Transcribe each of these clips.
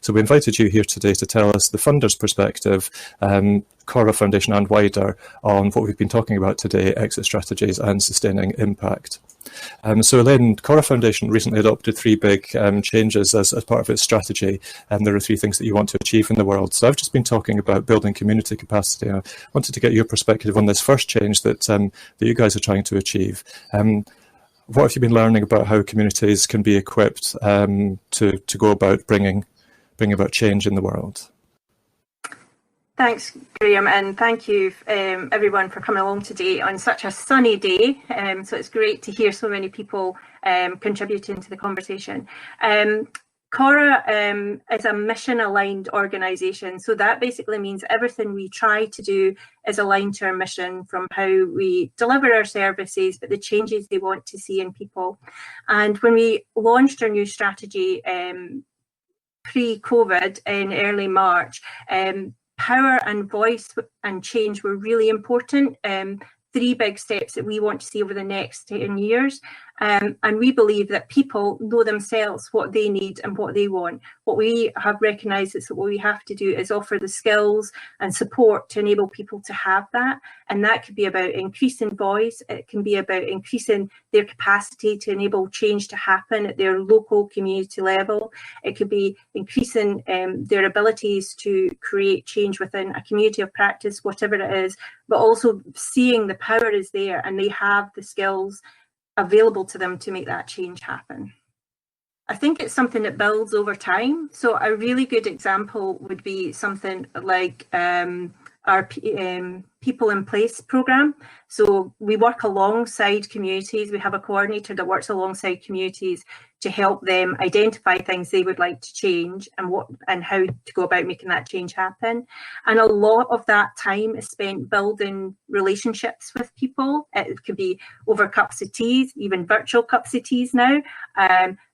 So we invited you here today to tell us the funders' perspective, Corra Foundation and wider, on what we've been talking about today, exit strategies and sustaining impact. So Elaine, Corra Foundation recently adopted 3 big changes as part of its strategy, and there are 3 things that you want to achieve in the world. So I've just been talking about building community capacity. I wanted to get your perspective on this first change that you guys are trying to achieve. What have you been learning about how communities can be equipped to go about bringing about change in the world? Thanks, Graham, and thank you everyone for coming along today on such a sunny day. So it's great to hear so many people contributing to the conversation. Corra is a mission-aligned organisation, so that basically means everything we try to do is aligned to our mission, from how we deliver our services, but the changes they want to see in people. And when we launched our new strategy pre-COVID in early March, power and voice and change were really important. 3 big steps that we want to see over the next 10 years. And we believe that people know themselves what they need and what they want. What we have recognised is that what we have to do is offer the skills and support to enable people to have that. And that could be about increasing voice. It can be about increasing their capacity to enable change to happen at their local community level. It could be increasing their abilities to create change within a community of practice, whatever it is, but also seeing the power is there and they have the skills available to them to make that change happen. I think it's something that builds over time. So a really good example would be something like our People in Place programme. So we work alongside communities. We have a coordinator that works alongside communities to help them identify things they would like to change and how to go about making that change happen. And a lot of that time is spent building relationships with people. It could be over cups of teas, even virtual cups of teas now,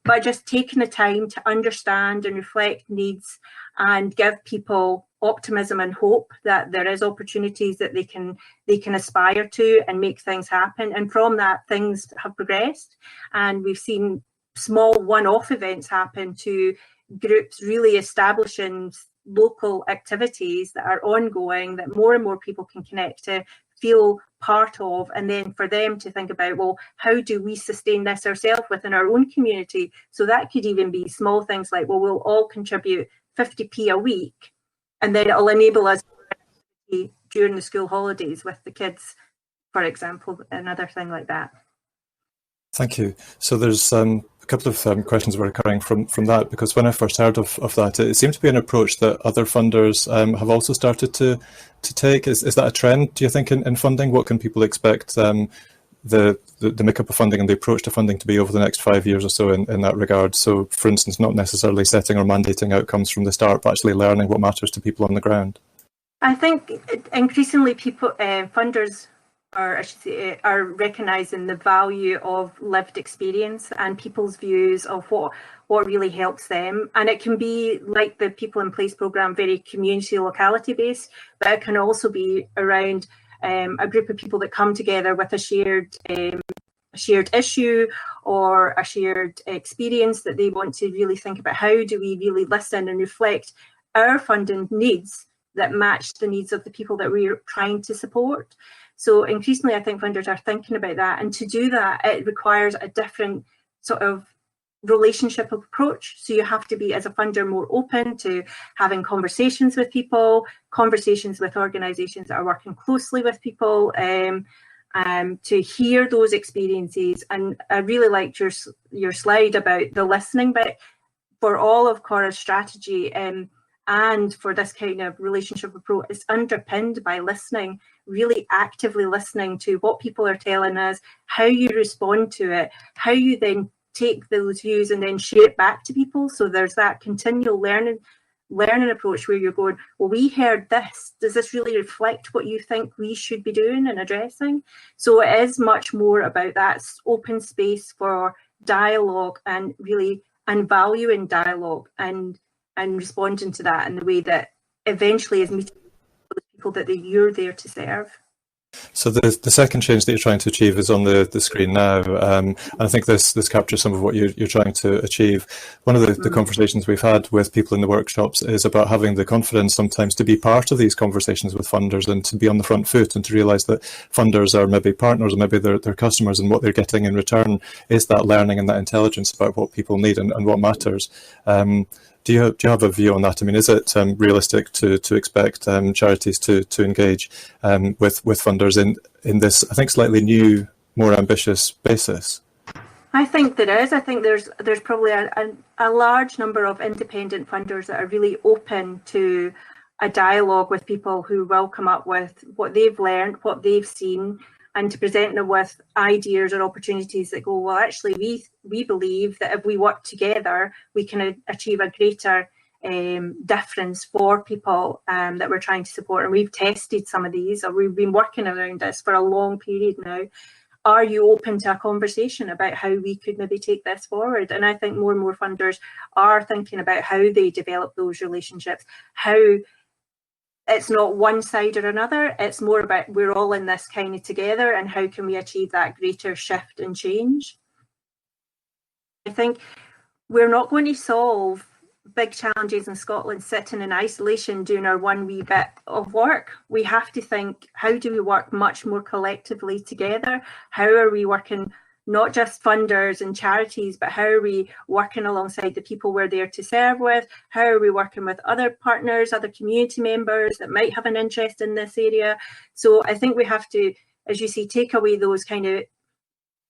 but just taking the time to understand and reflect needs and give people optimism and hope that there is opportunities that they can aspire to and make things happen. And from that, things have progressed, and we've seen small one-off events happen to groups really establishing local activities that are ongoing, that more and more people can connect to, feel part of, and then for them to think about, well, how do we sustain this ourselves within our own community? So that could even be small things like, well, we'll all contribute 50p a week, and then it'll enable us during the school holidays with the kids, for example, another thing like that. Thank you. So there's a couple of questions were occurring from that, because when I first heard of that, it seemed to be an approach that other funders have also started to take. Is that a trend, do you think, in funding? What can people expect the makeup of funding and the approach to funding to be over the next 5 years or so in that regard? So, for instance, not necessarily setting or mandating outcomes from the start, but actually learning what matters to people on the ground. I think increasingly people, funders are recognising the value of lived experience and people's views of what really helps them. And it can be like the People in Place programme, very community locality based, but it can also be around a group of people that come together with a shared issue or a shared experience that they want to really think about. How do we really listen and reflect our funding needs that match the needs of the people that we're trying to support? So increasingly, I think funders are thinking about that. And to do that, it requires a different sort of relationship approach. So you have to be, as a funder, more open to having conversations with people, conversations with organisations that are working closely with people, to hear those experiences. And I really liked your slide about the listening bit. For all of Corra's strategy, and for this kind of relationship approach, it's underpinned by listening, really actively listening to what people are telling us, how you respond to it, how you then take those views and then share it back to people. So there's that continual learning approach where you're going, well, we heard this. Does this really reflect what you think we should be doing and addressing? So it is much more about that open space for dialogue and valuing dialogue and responding to that in the way that eventually is meeting the people that you're there to serve. So the second change that you're trying to achieve is on the screen now, and I think this captures some of what you're trying to achieve. One of the conversations we've had with people in the workshops is about having the confidence sometimes to be part of these conversations with funders and to be on the front foot and to realise that funders are maybe partners or maybe they're customers, and what they're getting in return is that learning and that intelligence about what people need and what matters. Do you have a view on that? I mean, is it realistic to expect charities to engage with funders in this, I think, slightly new, more ambitious basis? I think there is. I think there's probably a large number of independent funders that are really open to a dialogue with people who will come up with what they've learned, what they've seen, and to present them with ideas or opportunities that go, well, actually, we believe that if we work together, we can achieve a greater difference for people that we're trying to support. And we've tested some of these, or we've been working around this for a long period now. Are you open to a conversation about how we could maybe take this forward? And I think more and more funders are thinking about how they develop those relationships, how it's not one side or another, it's more about we're all in this kind of together, and how can we achieve that greater shift and change. I think we're not going to solve big challenges in Scotland sitting in isolation doing our one wee bit of work. We have to think, how do we work much more collectively together? How are we working, not just funders and charities, but how are we working alongside the people we're there to serve with? How are we working with other partners, other community members that might have an interest in this area? So I think we have to, as you say, take away those kind of,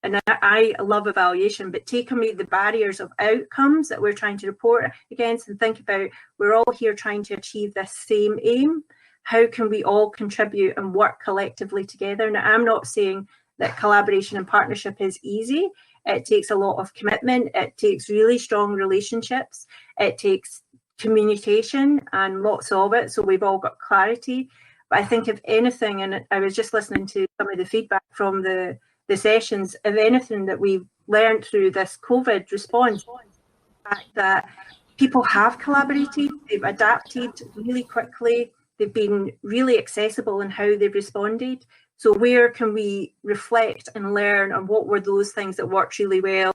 and I love evaluation, but take away the barriers of outcomes that we're trying to report against and think about, we're all here trying to achieve this same aim. How can we all contribute and work collectively together? Now, I'm not saying that collaboration and partnership is easy. It takes a lot of commitment. It takes really strong relationships. It takes communication and lots of it. So we've all got clarity. But I think if anything, and I was just listening to some of the feedback from the sessions, if anything that we've learned through this COVID response, the fact that people have collaborated, they've adapted really quickly, they've been really accessible in how they've responded. So where can we reflect and learn on what were those things that worked really well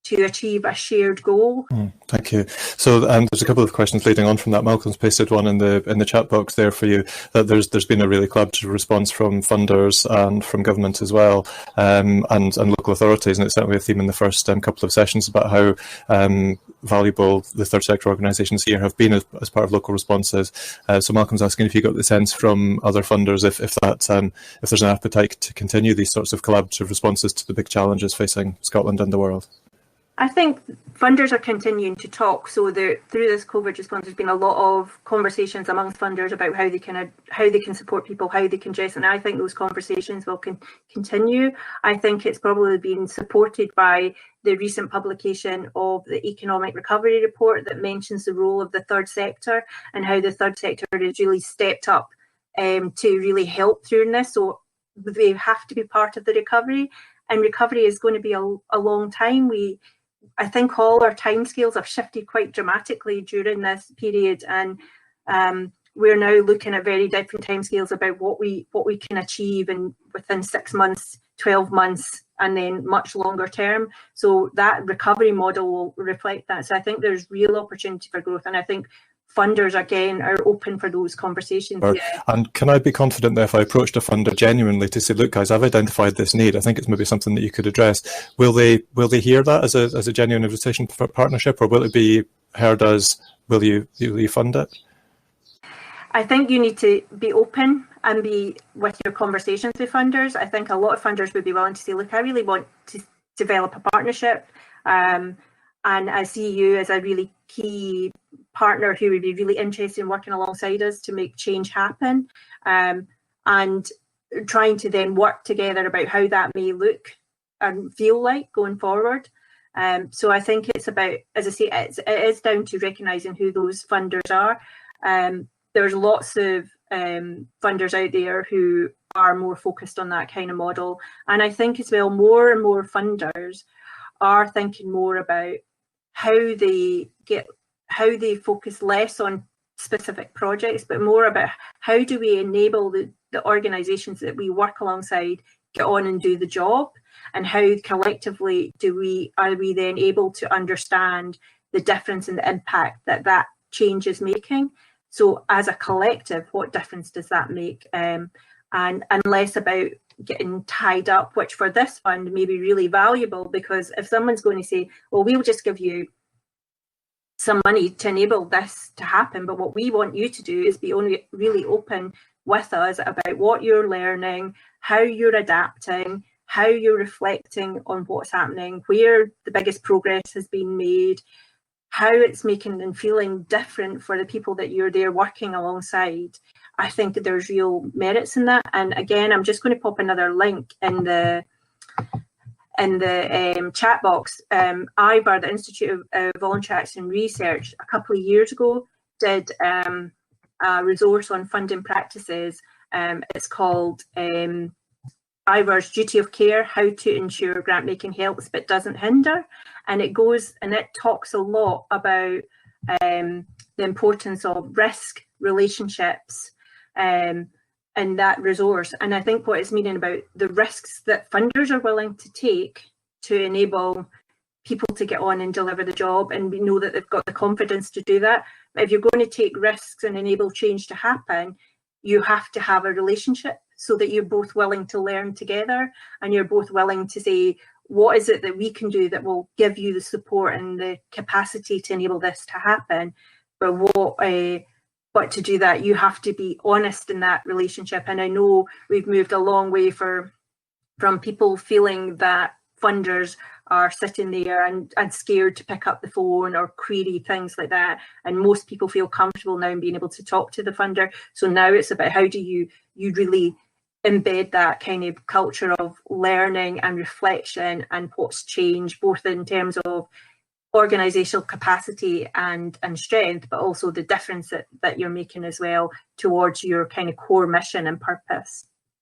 to achieve a shared goal? Thank you. So there's a couple of questions leading on from that. Malcolm's pasted one in the chat box there for you. That there's been a really collaborative response from funders and from government as well, and local authorities, and it's certainly a theme in the first couple of sessions about how valuable the third sector organisations here have been as part of local responses. So Malcolm's asking if you got the sense from other funders if there's an appetite to continue these sorts of collaborative responses to the big challenges facing Scotland and the world. I think funders are continuing to talk. So through this COVID response, there's been a lot of conversations amongst funders about how they can support people, how they can dress, and I think those conversations will continue. I think it's probably been supported by the recent publication of the Economic Recovery Report that mentions the role of the third sector and how the third sector has really stepped up to really help during this. So they have to be part of the recovery, and recovery is going to be a long time. I think all our timescales have shifted quite dramatically during this period, and we're now looking at very different timescales about what we can achieve within 6 months, 12 months, and then much longer term. So that recovery model will reflect that. So I think there's real opportunity for growth, and I think funders again are open for those conversations. Yeah. And can I be confident that if I approached a funder genuinely to say, look guys, I've identified this need, I think it's maybe something that you could address, will they hear that as a genuine invitation for partnership, or will it be heard as, will you fund it? I think you need to be open and be with your conversations with funders. I think a lot of funders would be willing to say, look, I really want to develop a partnership, and I see you as a really key partner who would be really interested in working alongside us to make change happen, and trying to then work together about how that may look and feel like going forward. So I think it's about, as I say, it is down to recognising who those funders are. There's lots of funders out there who are more focused on that kind of model, and I think as well more and more funders are thinking more about how they focus less on specific projects, but more about how do we enable the organisations that we work alongside get on and do the job, and how collectively are we then able to understand the difference and the impact that that change is making. So as a collective, what difference does that make? And less about getting tied up, which for this fund may be really valuable, because if someone's going to say, well, we'll just give you some money to enable this to happen, but what we want you to do is be only really open with us about what you're learning, how you're adapting, how you're reflecting on what's happening, where the biggest progress has been made, how it's making and feeling different for the people that you're there working alongside. I think that there's real merits in that. And again, I'm just going to pop another link in the chat box. IVAR, the Institute of Voluntary Action Research, a couple of years ago did a resource on funding practices. It's called IVAR's Duty of Care, How to Ensure Grant Making Helps but Doesn't Hinder. And it talks a lot about the importance of risk, relationships, and that resource. And I think what it's meaning about the risks that funders are willing to take to enable people to get on and deliver the job, and we know that they've got the confidence to do that. But if you're going to take risks and enable change to happen, you have to have a relationship so that you're both willing to learn together, and you're both willing to say, what is it that we can do that will give you the support and the capacity to enable this to happen? But to do that, you have to be honest in that relationship. And I know we've moved a long way from people feeling that funders are sitting there and scared to pick up the phone or query things like that. And most people feel comfortable now in being able to talk to the funder. So now it's about how do you really embed that kind of culture of learning and reflection and what's changed, both in terms of organisational capacity and strength, but also the difference that you're making as well towards your kind of core mission and purpose.